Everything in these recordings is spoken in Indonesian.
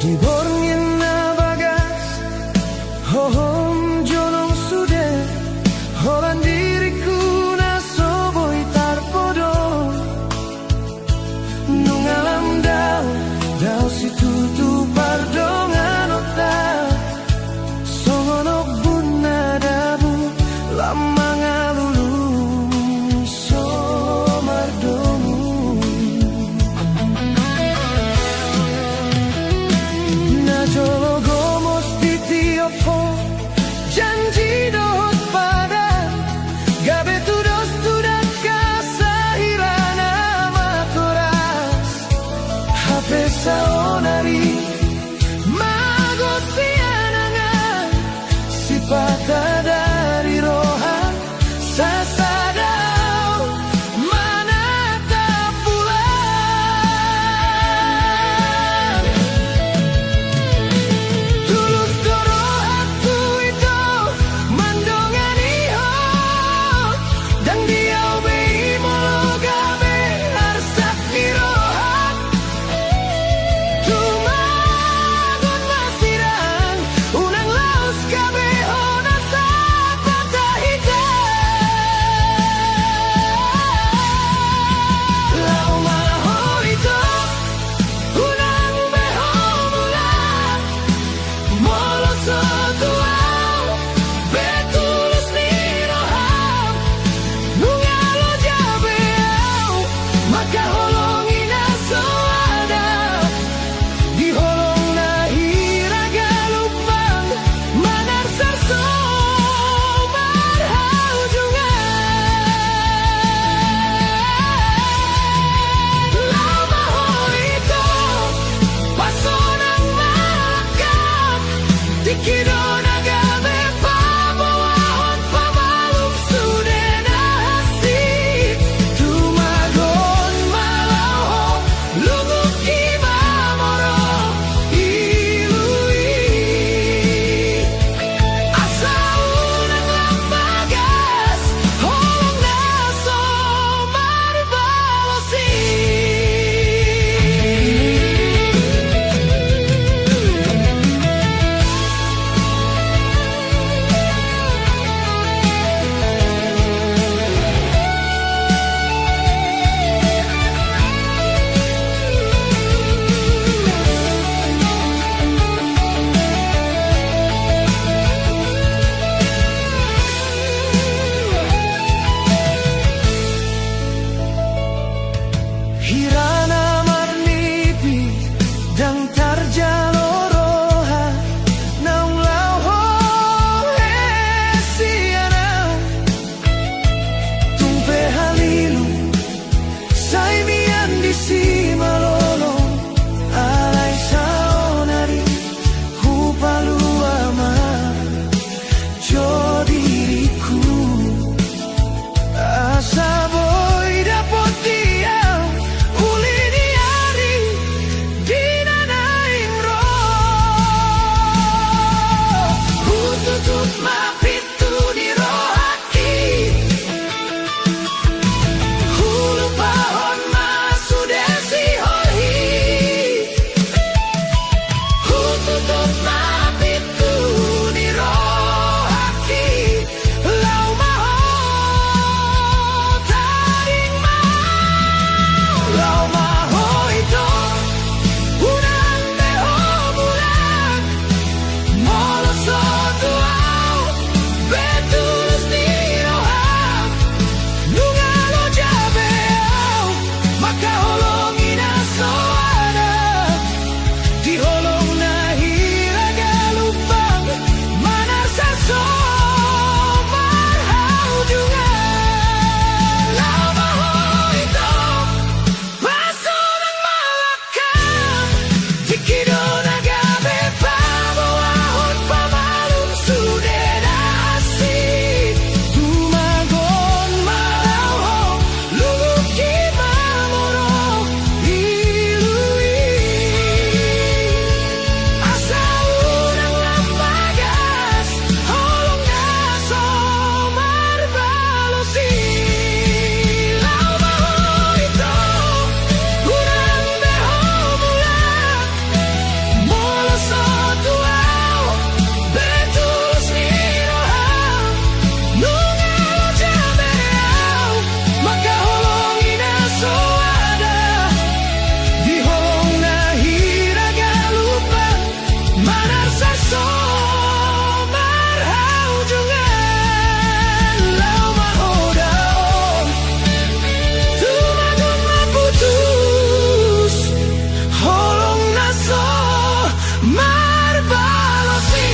Ibornya na bagas hohom jolong sude holan diriku na soboi tarpodo nungalam dau situ tu pardongan ota songonok bunna dabu lama ngalulu somardomu na jolo gomos di tiopo janji dohot pada gabe tudos tudak kasahirana matoras hape saonari mago sianangan sipata dari rohan sasadau manata pulang tulus dorohatku itu mandongan iho dan diau bei molo gabe harsak nirohat tumagon masirang unang laos gabe hona sapata hitam lau maho itu unang beho mulang molo sotuau betulus niroham nungalo jabeau maka holongin aso ada di holong na hiraga lupang manar sarso marhau jungan lau maho itu pasonang malakap tikidona gabe pabawahon pamalum sudena hasib tumagon malauho luguk ibamoro ilui asa unang lambagas holong naso marbalosi Hirana marnipi dang tarjaloroha naung lauho hesianau tumpe halilu saimian di simalolo alai saonari hupaluama jodiriku asa boy dapot diau uli diari dinanaing roh Manar saso marhaujungan lau mahodao tumadung maputus holong naso marbalosi.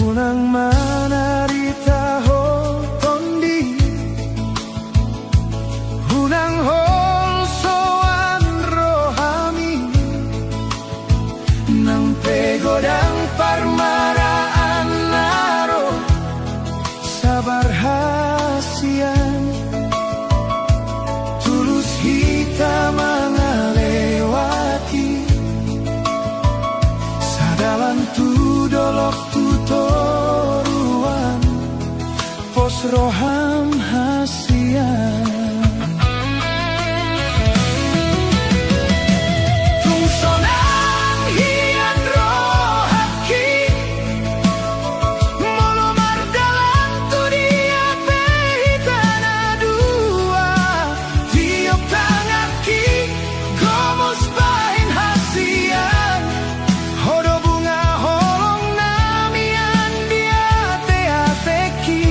Unang manarita ho tondi, unang holsoan rohami, nang pegodang parmaraan naro sabar hasian, tulus kita mengalewati sadalan tudolok tutoruan pos roham hasian. Tungsonan hian rohaki molomar dalam tudia pehitana dua tiop tangaki gomos bahin hasian hodo bunga holong namian dia teateki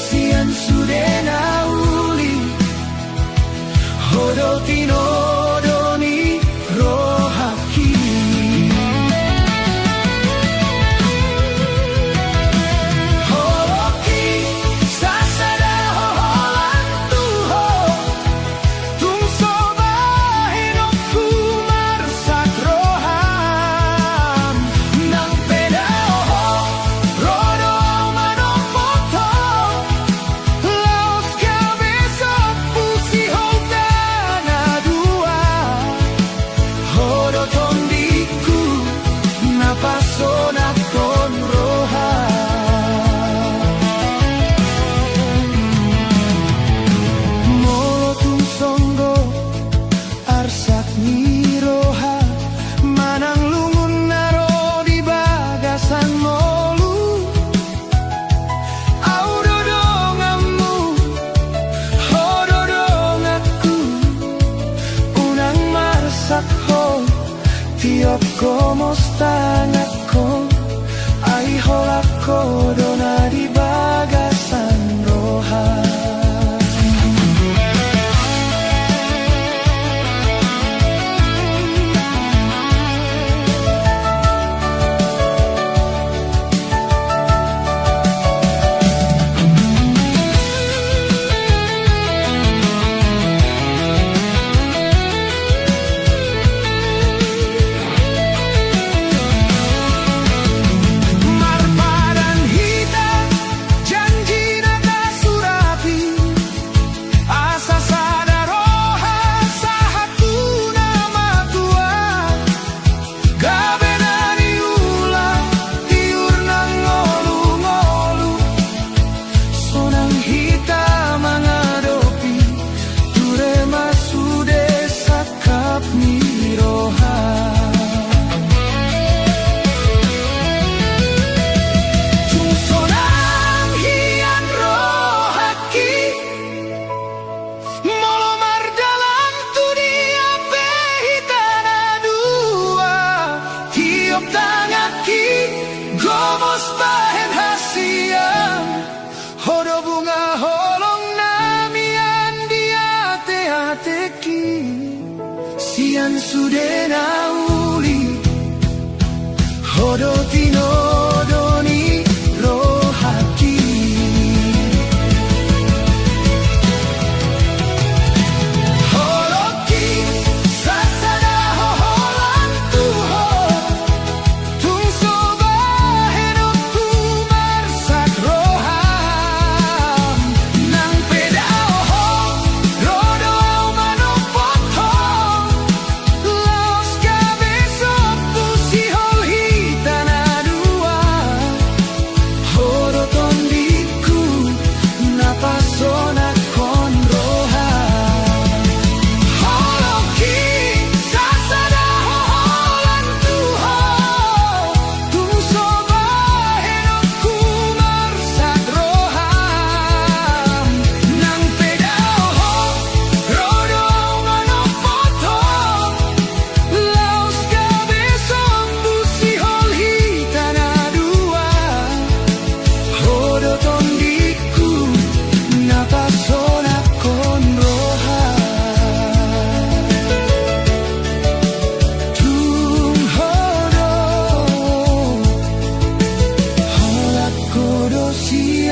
si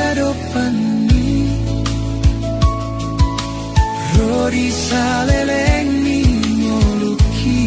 gadopani Rodi saleleng ni ngoluki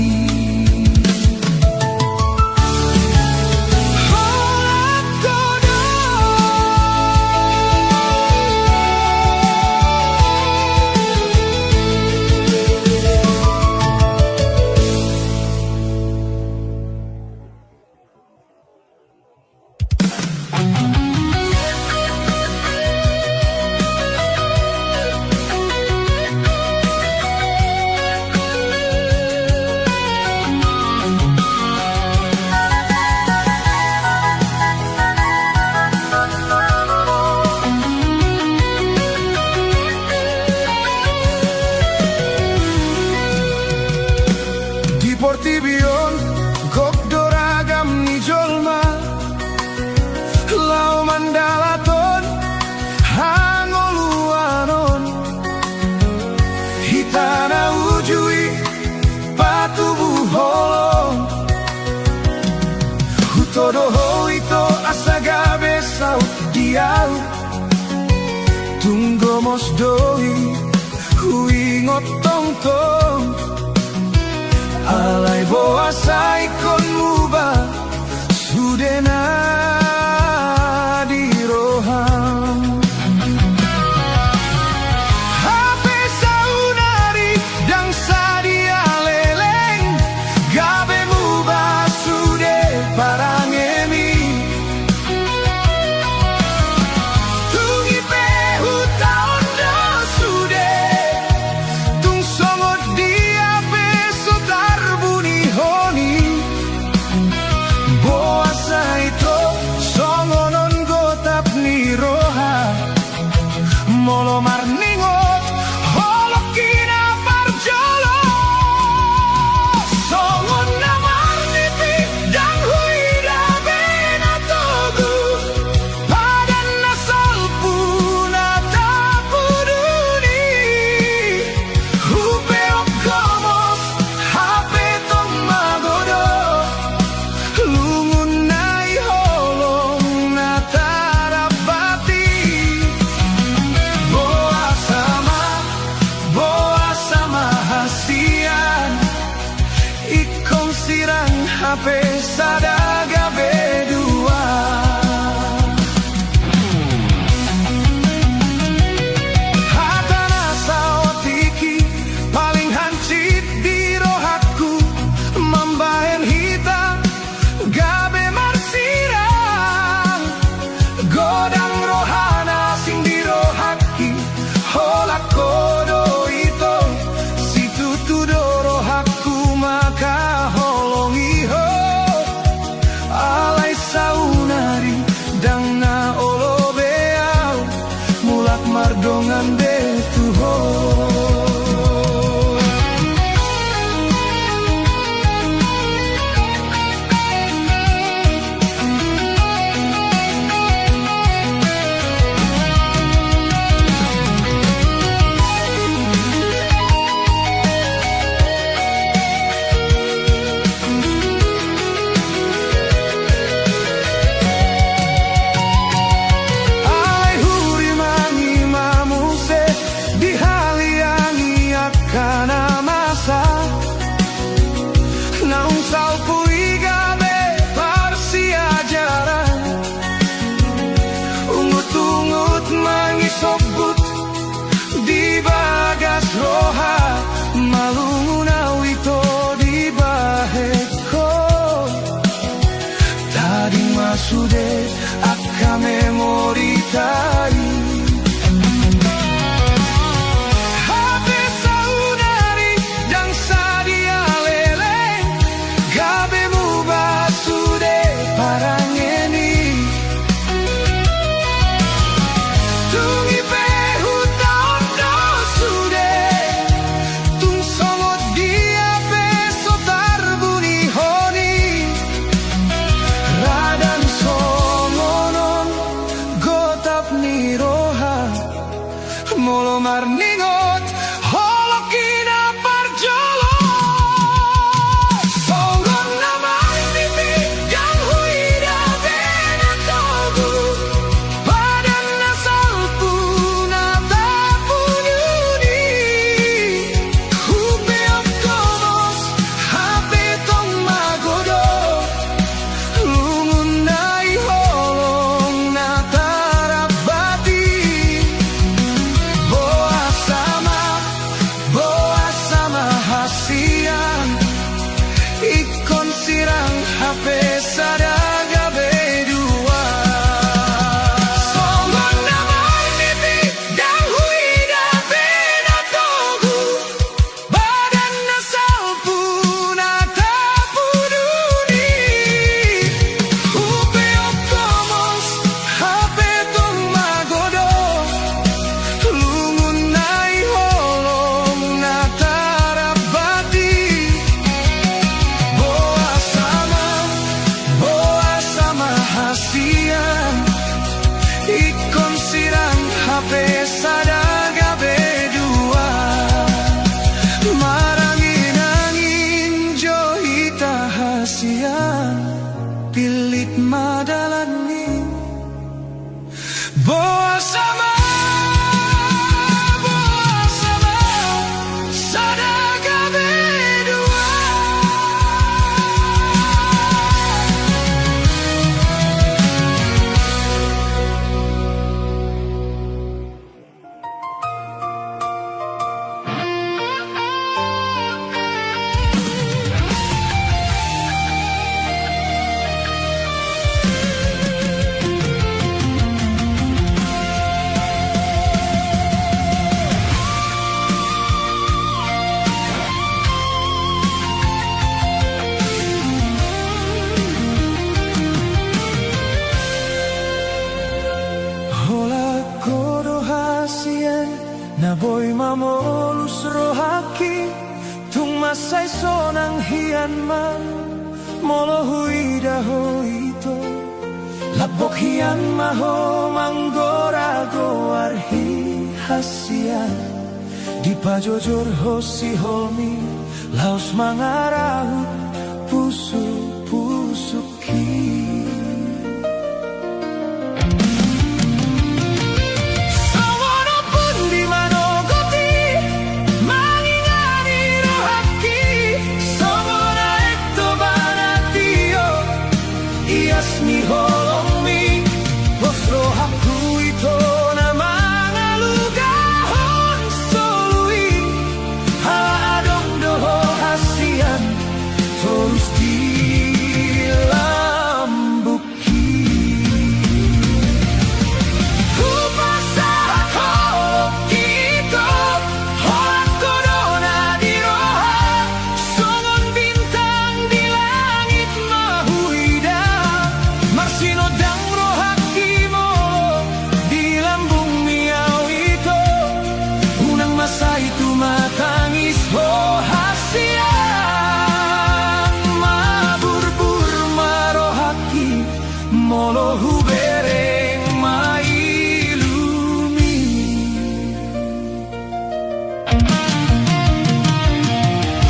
Portibion gok doragam ni jolma lau mandalaton hangoluanon hitana ujui patubu holong hutodoho ito asagabe sau diau tunggomos doi huingot tong tong alay boa saikon muba sudena di roham hape saunari dang sadia leleng gabe muba sude parangemi tungi pehu taon da sude tung songot dia peso tarbuni honi boa saito songonon gotap ni roha molo marningot holokina parjolo songon namarnipi dang huida bena togu padan nasol puna tapuduni hupe okkomos hape tong magodo lungun nai holong na tarabati boa sama hasian ikong sirang hape sadaga bedua hatana saotiki paling hancit di rohaku mambahen hitam gabe marsirang godang rohana sing di rohaki holak kodo ito situ tudo rohaku maka holongi ho alay saunari dang na olobeau mulak mardongan betuho alay huri mangi mamuse dihaliangi akana masa naung salpui gabe parsi ajaran ungut-ungut mangi sobut di bagas roha malunguna wito di baheko tadi masude akka memori tari hape saunari dang sadia leleng gabe muba sude parangeni tungi pehu taon do sude tung songot dia peso tarbuni honi radan songonon gotap ni roha molo marningot holokina parjolo songon namarnipi dang huida bena togu padan na Ape sadaga bedua marangin angin johita hasian pilit madalanin boa sama sadaga bedua. Na boy mamolus rohaki tung masay sonang hian man molo huida hoito labok hian maho manggora goarhi hasian di pajojor hosi homi laos mangarahu pusu pusuki. Ni holong mi bosro haku ito na mga lugahon solui haadong doho hasian terus dilambuki kupasa holong kito holak kodona di roha songon bintang di langit mahuida sinodang rohaki mo di lambung miau ito unang masa itu matangis oh hasian maburbur marohaki molo hubereng mailumi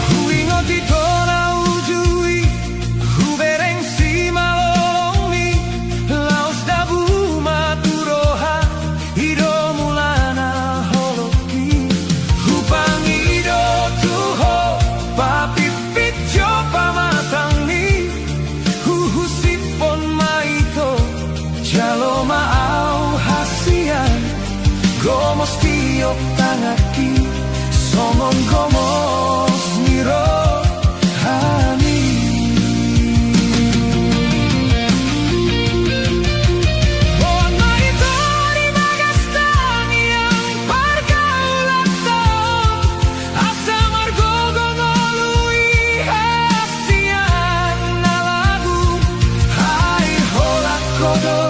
huingot ito na ujui hubereng si malo gomos tiok tangaki somong gomos niro hani bona itu di magastang yang pergaulan tahun asa margogo ngolui hasian na lagu hai holak kodo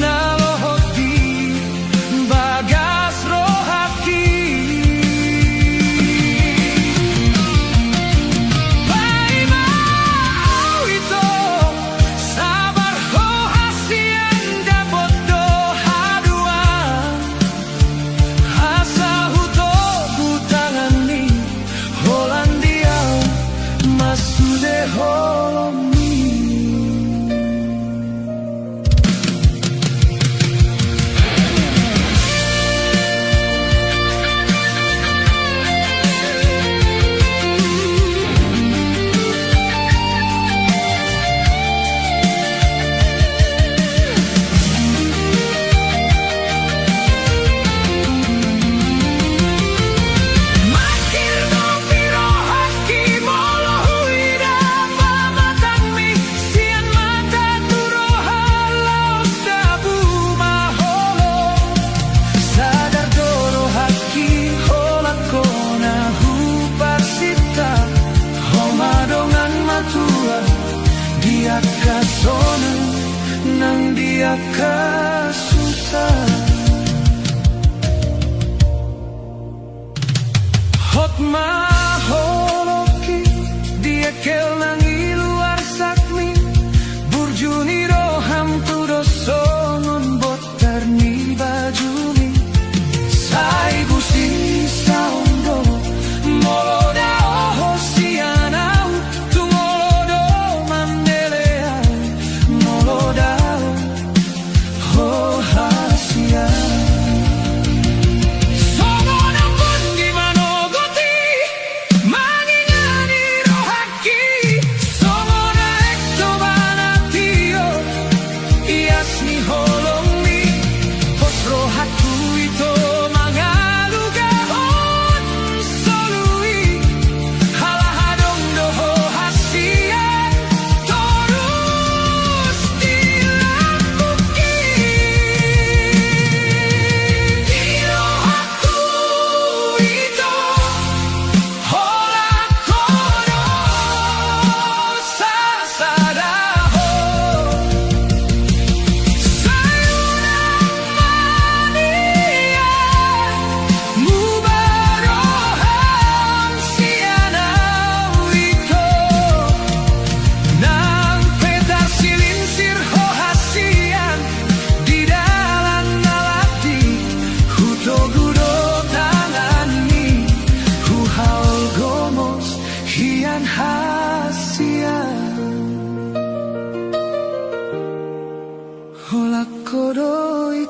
na dia kasona nang dia kasusah hot maholoki dia kel nang iluar sakmi burjuni roham tudo songon botar ni bajumi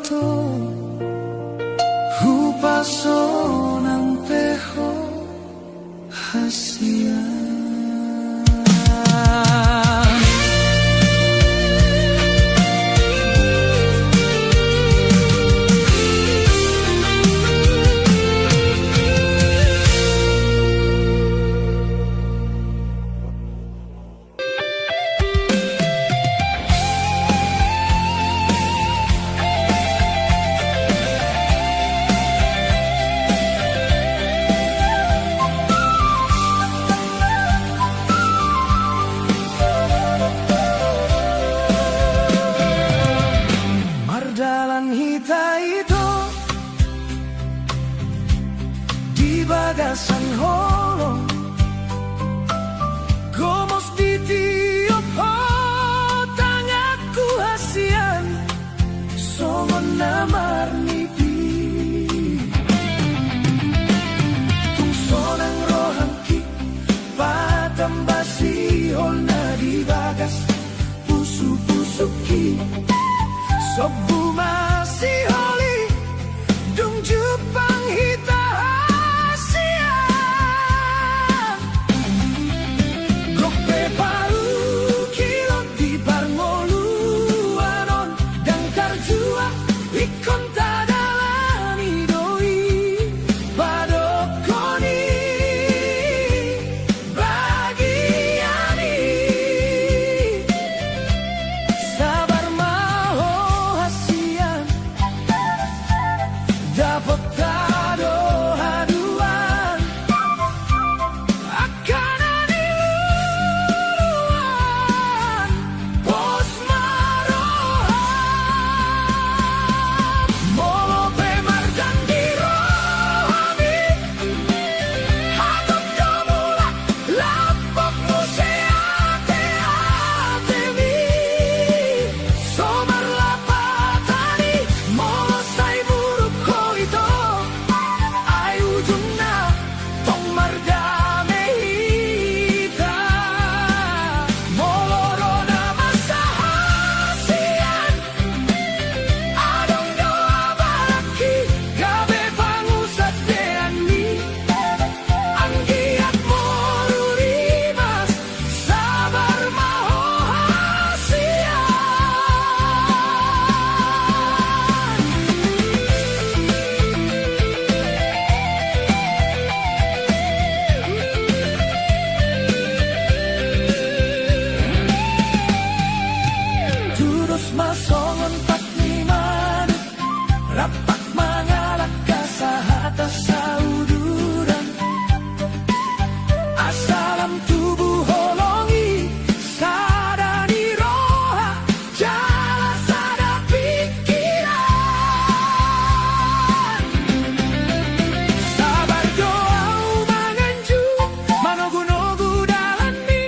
to hupaso ng teho hasian. Mardalan hita itu di bagasan holong, gomos di tiup tangaku hasian, songon namar nipi tung sonang rohangki padam basi holna di bagas pusu-pusuki sobu masih holi dung Jepang hita hasian. Gope paru kilot di barngoluanon dan karjua ikon tadalani doi padokoni bagiani sabar maho dapat kado haduan akan adiluan pos marohan molo pemar dan dirohami hatop domula lapok museate atemi somar lapatani molo say buruk ito ay ujung na tong mardame hita moloro na masahasian adong doa baraki gabe pangusat deani ang giat morurimas sabar maho hasian. Terus masongon patniman rapak mangalak kasahata sauduran asalam tubuh holongi sadani roha jala sada pikiran sabar doa manganju manogu-nogu dalani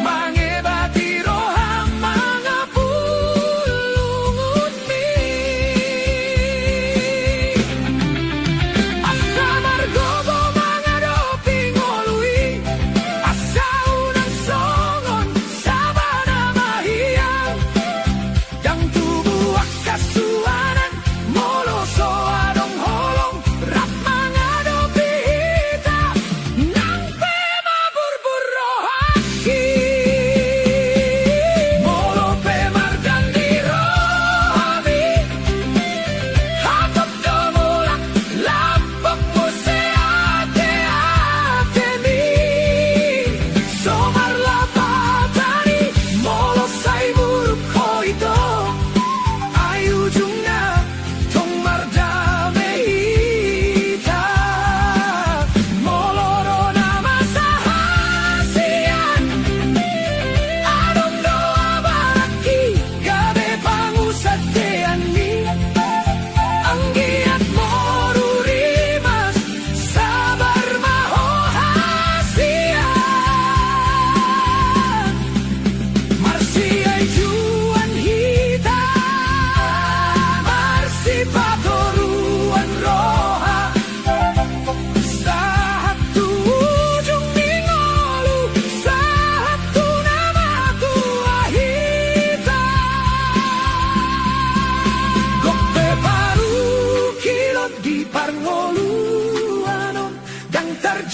mangebati roha mangapulungun mi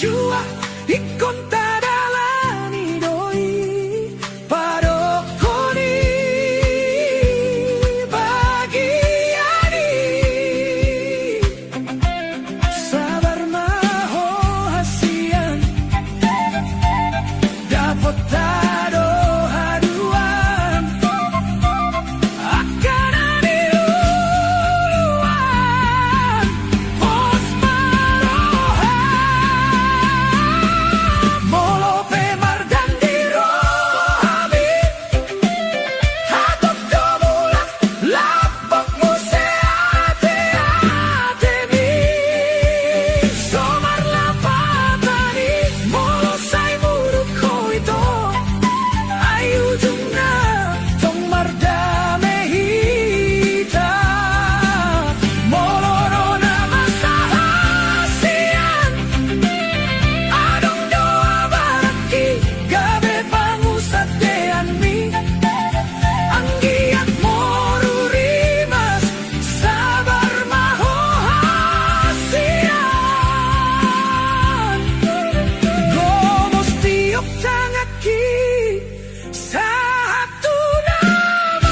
jua ikon tadalani doi padokoni bagiani sabar maho hasian dapat tado haduan akan aniluan pos maroha molo pemar dan dirohami hatok domulak lapok museate atemi somar lapatani molo sai muruk koito ayu jungna tomar dame hita molo rona masahasian adong doa baraki gabe pangusat deanmi anggiat morurimas sabar maho hasian gomos tiok tangaki satu nama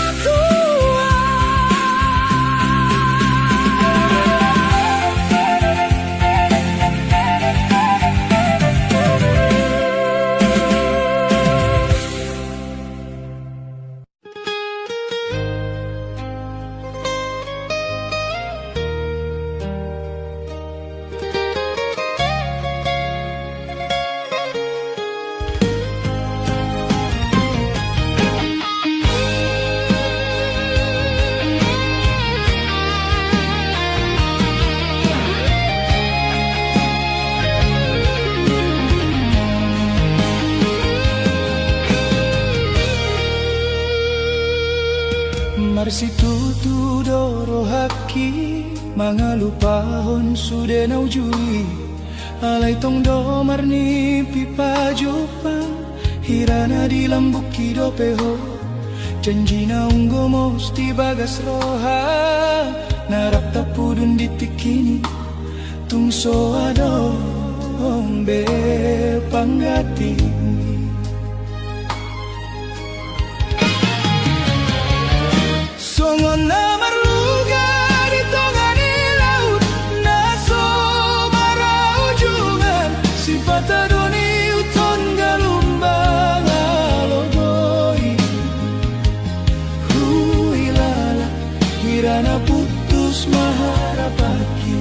Marsitutu doro haki mangalupahon sude naujui alai tong domar ni pipa jopang hirana di lambuki dopeho janjina unggo mosti bagas roha narap tapudun ditikini tungso ado ombe panggati songon namar luga di tongani laut naso marau jungan sifat adoni uton galumbang alogoi huilala hirana putus maharapaki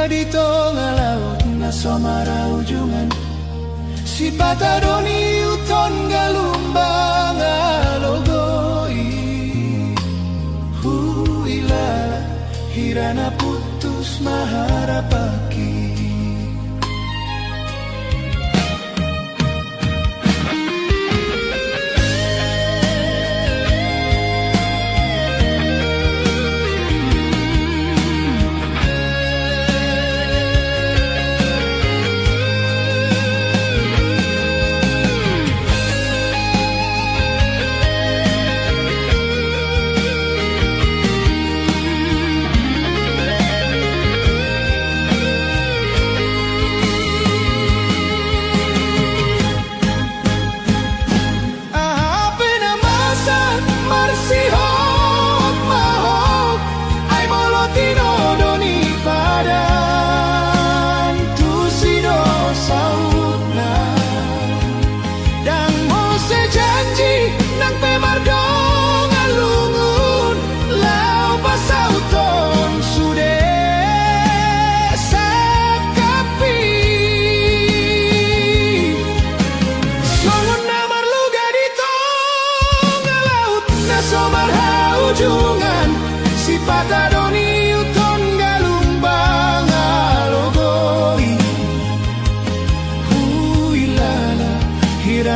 di tengah laut naso marau jungan sifat adoni uton galumbang alogoi huilala hirana putus maharapaki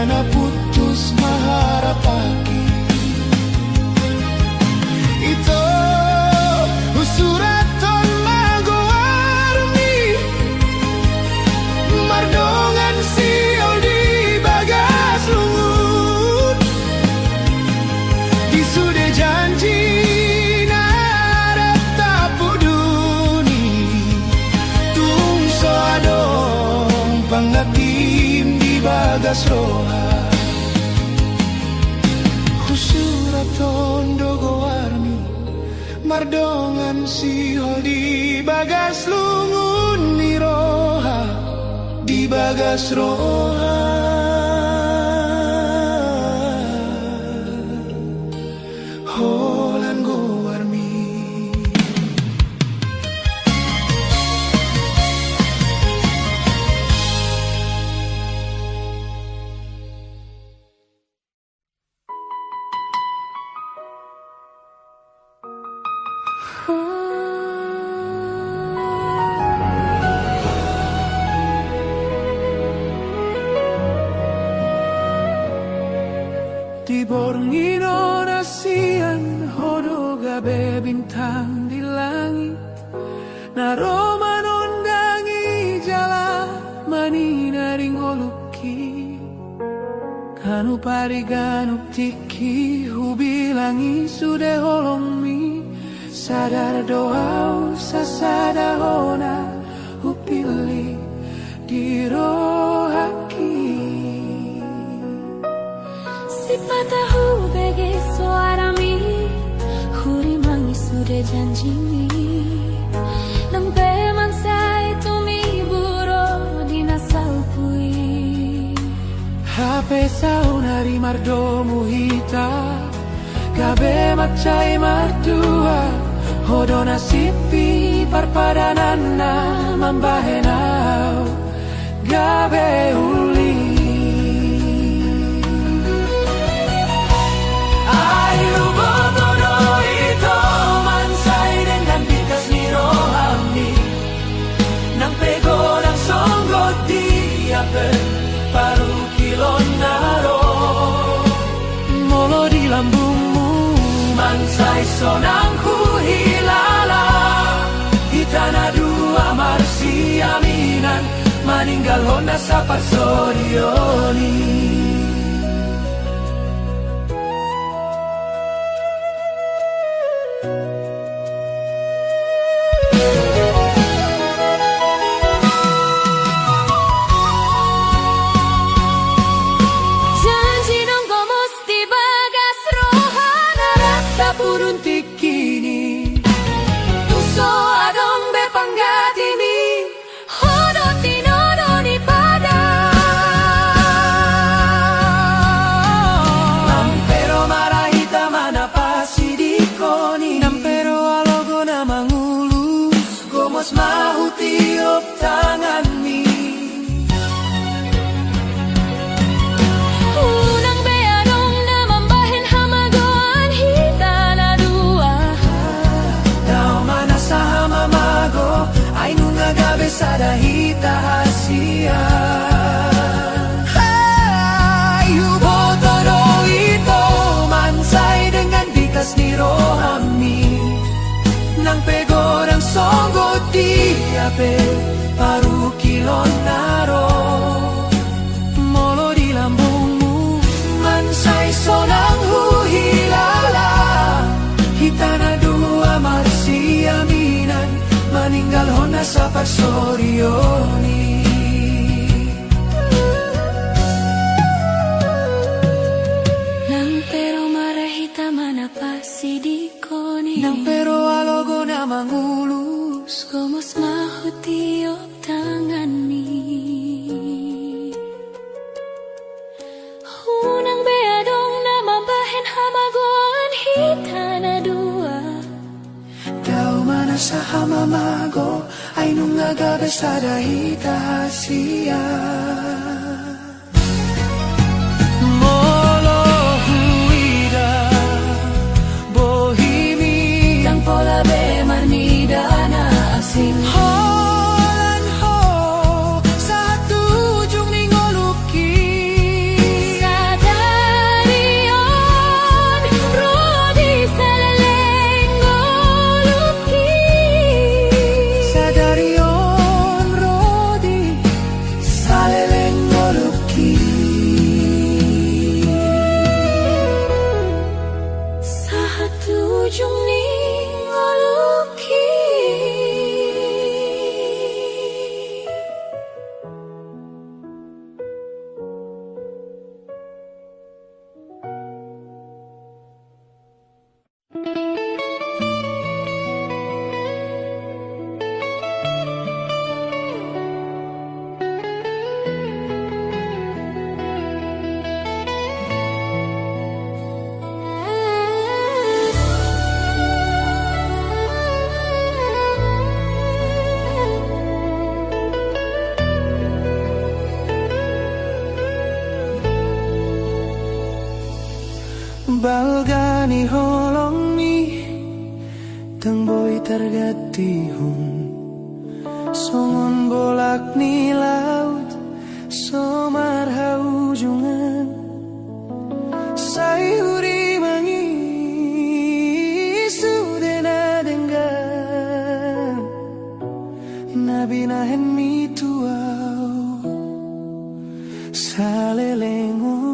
Dana putus maharapaki Ito usuraton magowarmi Mardongan siol di bagas lungun Isude janji narap tapuduni Tungso adong pangatim di bagas roha Usuraton dogowarmi Mardongan siol di bagas lungun ni roha Di bagas roha Holan gowarmi Di borngin orasian hodo gabe bintang di langit Naroman ondangi jala manina ringoluki Kanu pariganu tiki hubilangi sude holongmi Sadar doa sasada hona hupili di rohaki Sipatahu bege suarami Huri mangi sude janjimi Nang peman sai tumi buro dinasal pui Hape saunari mardomu hita Gabe macai martua Hodo nasipi parpadanana mambahenau Gabe uli Ayu botodo ito mansay dengan bikas ni rohami Nang pego ng songgot diapen paru kilon naro Molo di lambungmu mansay sonang hilala Hitana dua marsi aminan Maninggal honda sa parsorioni Janji nang gomos di bagas roha Narata purun tikini Tuso adong bepanggatimi Hodo tinodo ni pada Nampero marahita manapasi di koni Nampero alogo na mangulus Gomos mahutiop tangan mi Unang beadong na mambahin hamagoan hita na dua Daw manasa hamamago Ay nung agabe sa dahita hasia Ayu botodo ito mansay dengan bikas ni rohami Nang pego ng songgot diape paru kilon naro Molo di lambungmu mansay sonang hilala Hitana dua marsi aminan Maninggal hona sa parsorioni Nang pero marahita manapasi di koni Nang pero alogo na mangulus Gomos mahutiop tangan mi Unang beadong na mambahin hamagoan hita na dua Daw manasa hamamago Ay nung agabe sa dahita hasia Molo huida bohimi Tang pola be marnida na asing Holan ho sa tujung ni ngoluki Balgani holong mi tang boy targati hum songon bolak ni laut somar haujungan sayuri mangi sudena denggan nabi nahen mi tuau salelengo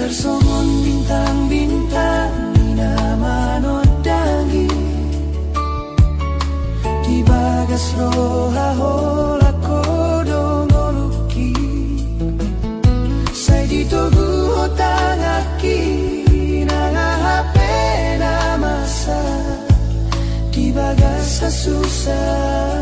tersongon bintang-bintang minamanodangi di bagas roha hola kodongoluki sai ditogu hotangaki nanga hape namasa di bagas susah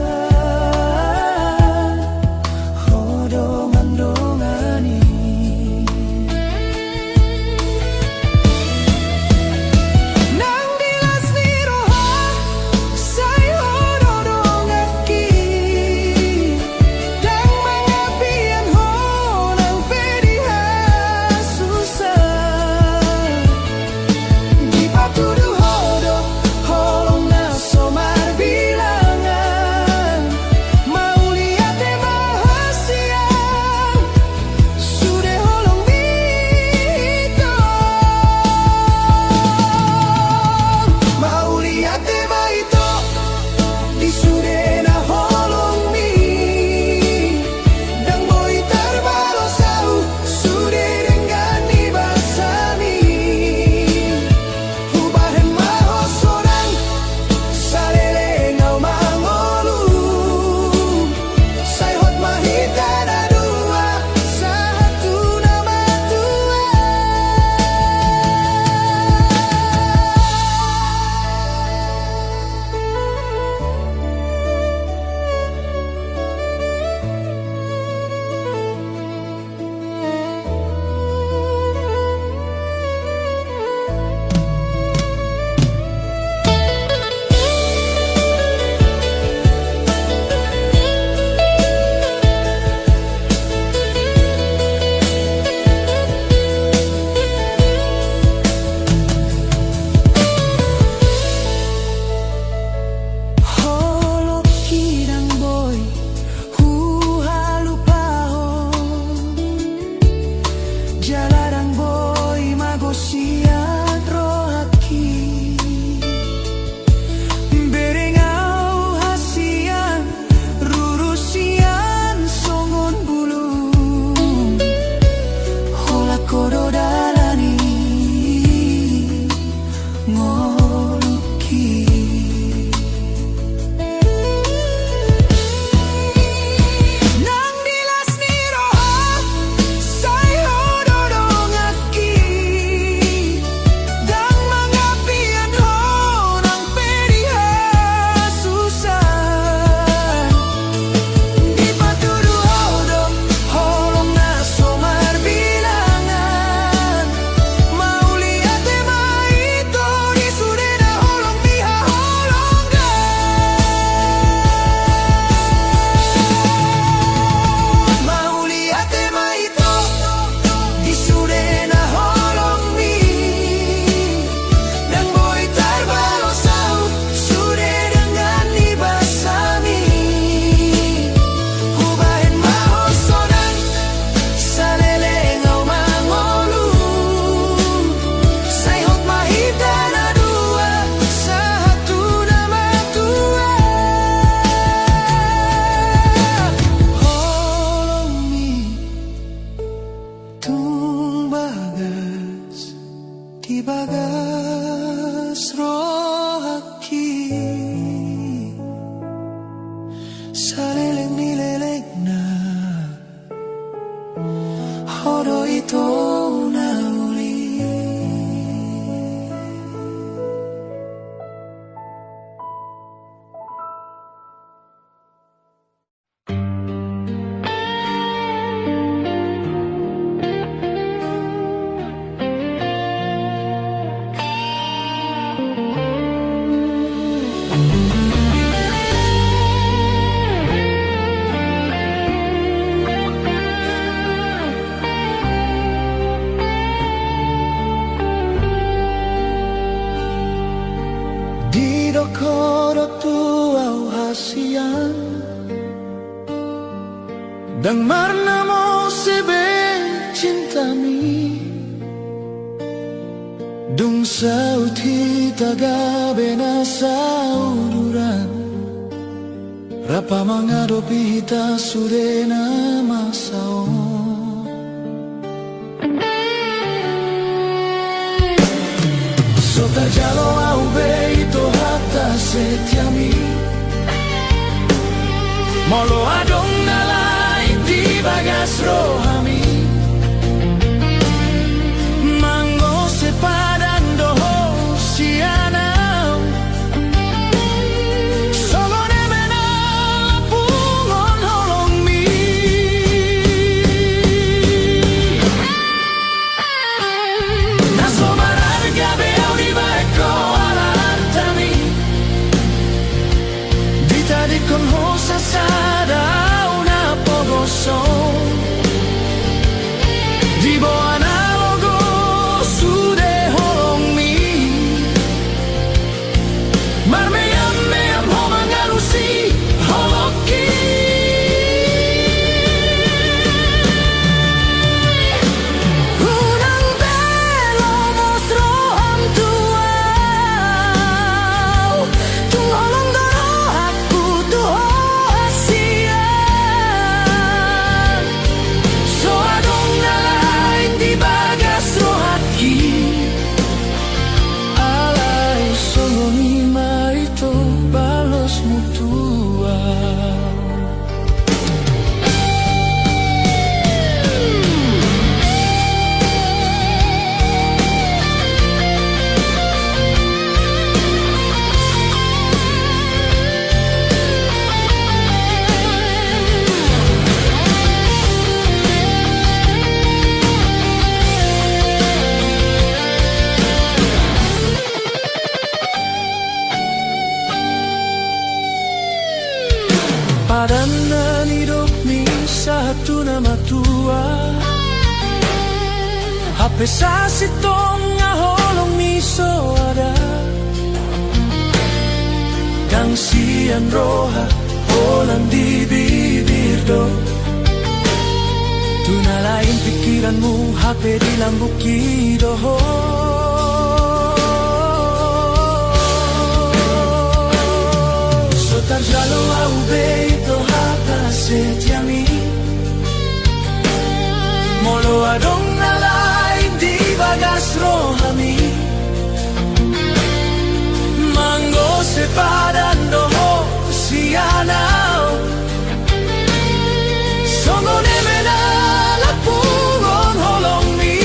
Dan marna mo sebe cintami Dung sauti tagabe na sauduran Rapa mengadopi hita surena masao Sota jalo au be ito hata setiami Molo adong nalai di bagas rohami Mango sepadan doho sianau Sogone mena lapungon holong mi Naso mararga beau di baiko alartami Dita di con hosa sada una pogoso Di boana Padanan hidup mi satu nama tua Hape sasitong ngaholong mi soada Dang sian roha holang di bibir do Tuna lain pikiranmu hape di lambuk kidoho Sotar jalo au beito hata setiami Molo adong nalai di bagas rohami Mango sepadan doho sianau Sogone mena lapungon holong mi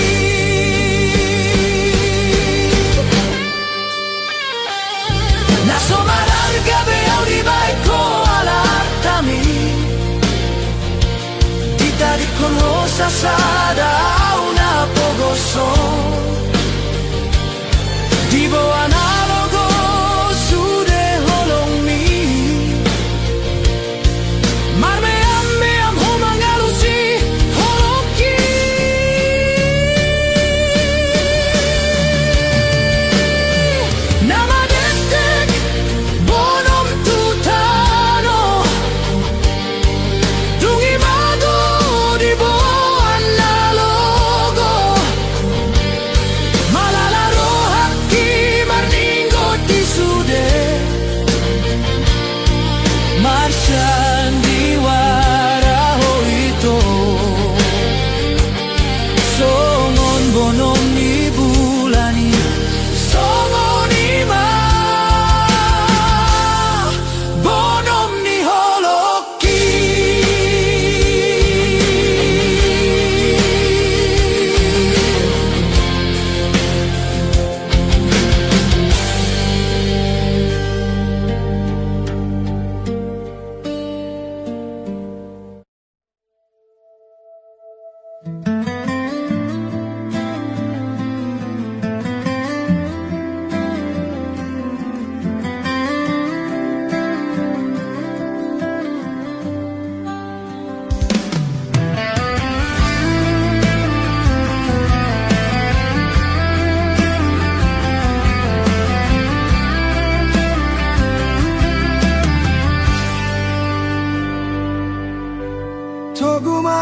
Naso mararga beau di baiko alartami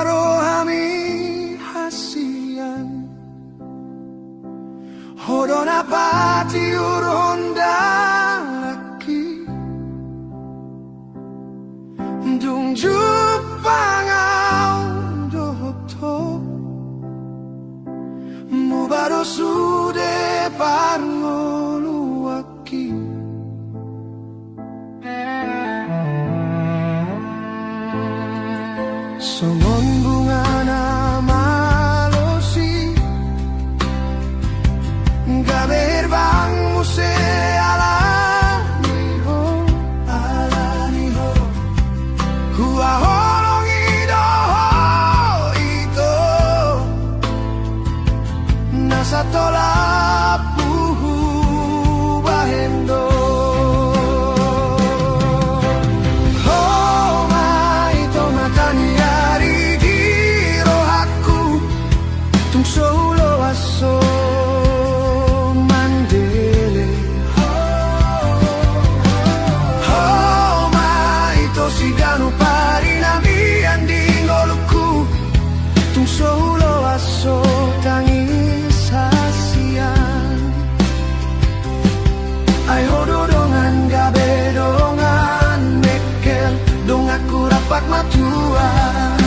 rohami hasian Hodona pati uronda laki Dung jupangau dohto Mubaro sude parngoluaki Songon bunga na malosi Gaber bang muse alaniho Hua holong idoho ito Nasa tolap puhu bahendo Solo aso tangis hasian Ay hododongan gabedongan mekel dong aku rapat matuan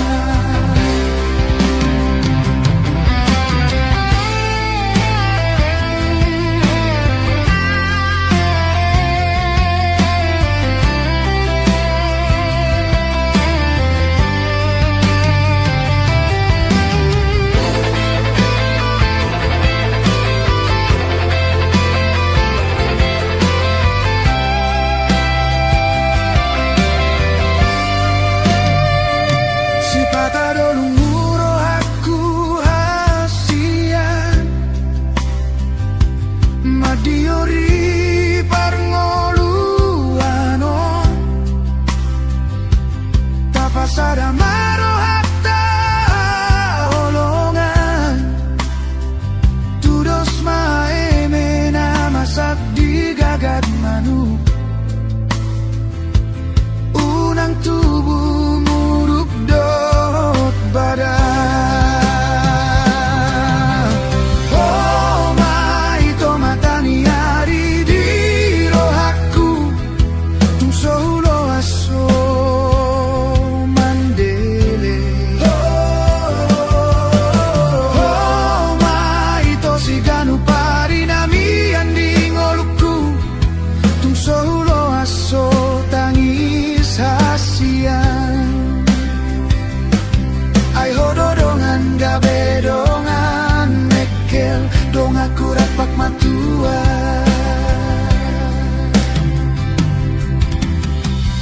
Diori parngoluano Tapasada maro hatta holongan Tudos maeme namasak di gagad manu Unang tubuh muruk dot badan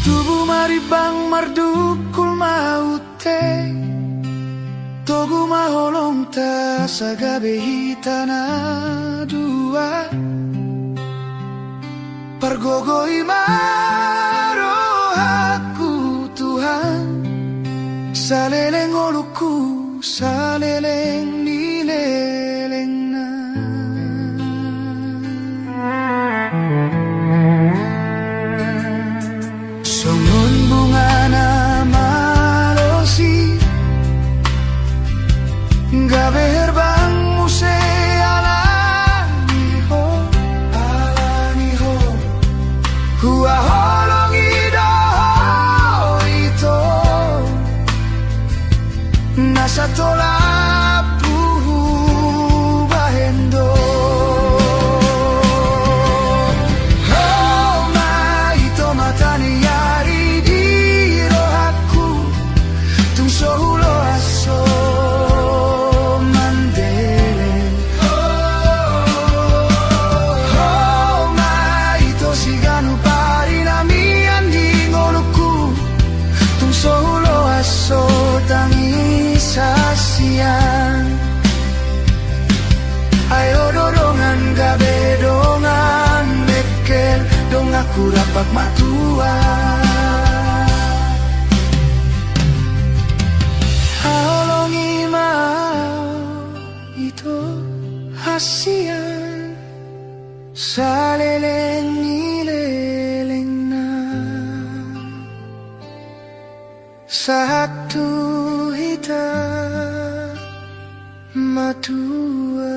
Tubuh maribang mardukul maute Togu maholong ta sagabe hitana dua Pergogoi marohaku Tuhan Saleleng oluku saleleng nileleng na Songon bunga na malosi Gaber bang muse alaniho Hua holong idoho ito Nasa tolap puhu bahendo Oh ma ito matani Solo aso mandele Oh ma ito sigano pari na mi anding oluku Tung solo aso tangis hasian Ayo dodongan gabedongan mekel dong aku rapat matuan Hasian saleleng nileleng na satu kita matua.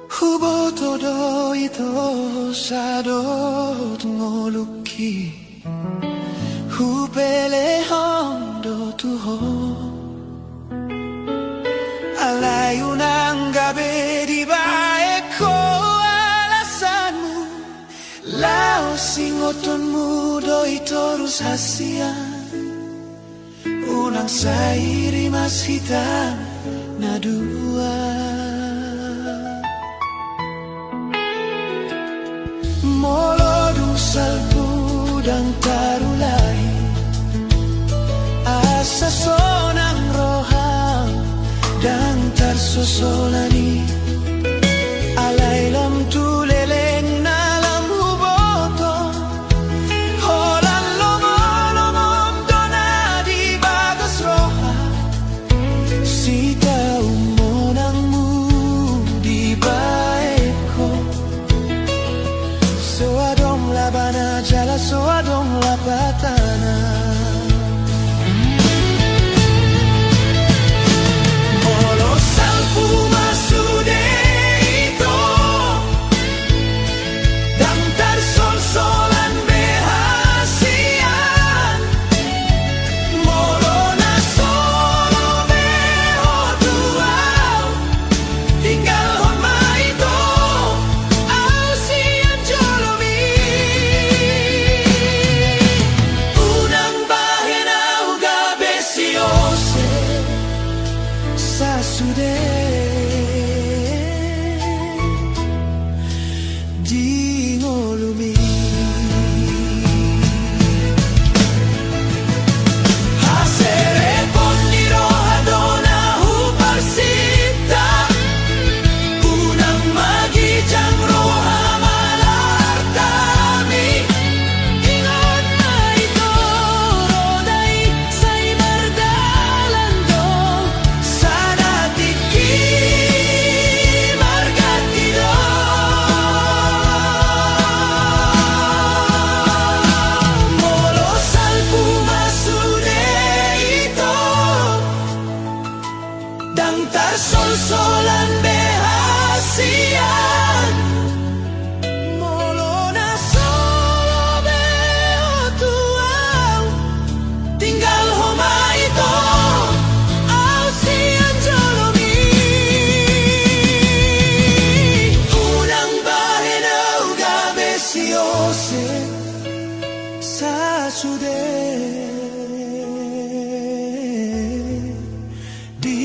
Hubo todo ito sadot ngoluki Hupele hondo tuho Alayu ng gabi di ba eko alasanmu Lao singoton mudo ito rusasian Unang sairi mas hitam na dua Molodong salpu dan tarulay Asa sonang rohang dan tarsosolani Alay lam tuleleng na lam huboto Holan lomolomom dona di bagas roha Sita umonangmu di baeko So adong labana jala so adong lapatana Molo salpu masude ito Dantar sol-solan behasian Molo na solo beho duau Tinggal homa ito Ausian jolomi Unang bahin au gabi siose Sasude di ngolumi Hasere ponniro hadona huparsita Unang magijang roha malartami Ingon na ito rodai say mardalando Sana tiki margatido Molo salpu masude ito Dantar sol-solan behasian Molo na solo beho tuau Tinggal homa ito Ausian jolomi Unang bahin au gabi siose Sasude di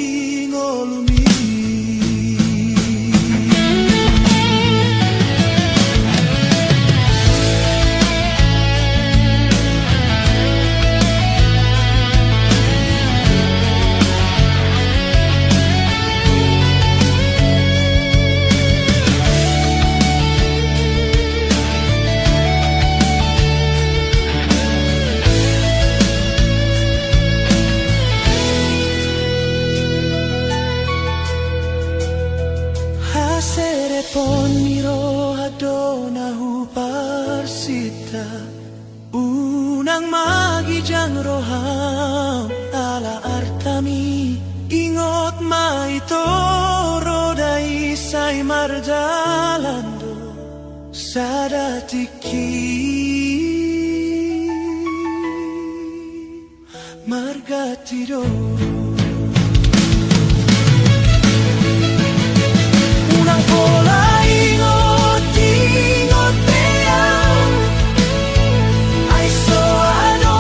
ngolumi Hasere ponniro hadona huparsita Unang magijang roham ala artami Ingot maito rodai say mardalando Sadatiki margatido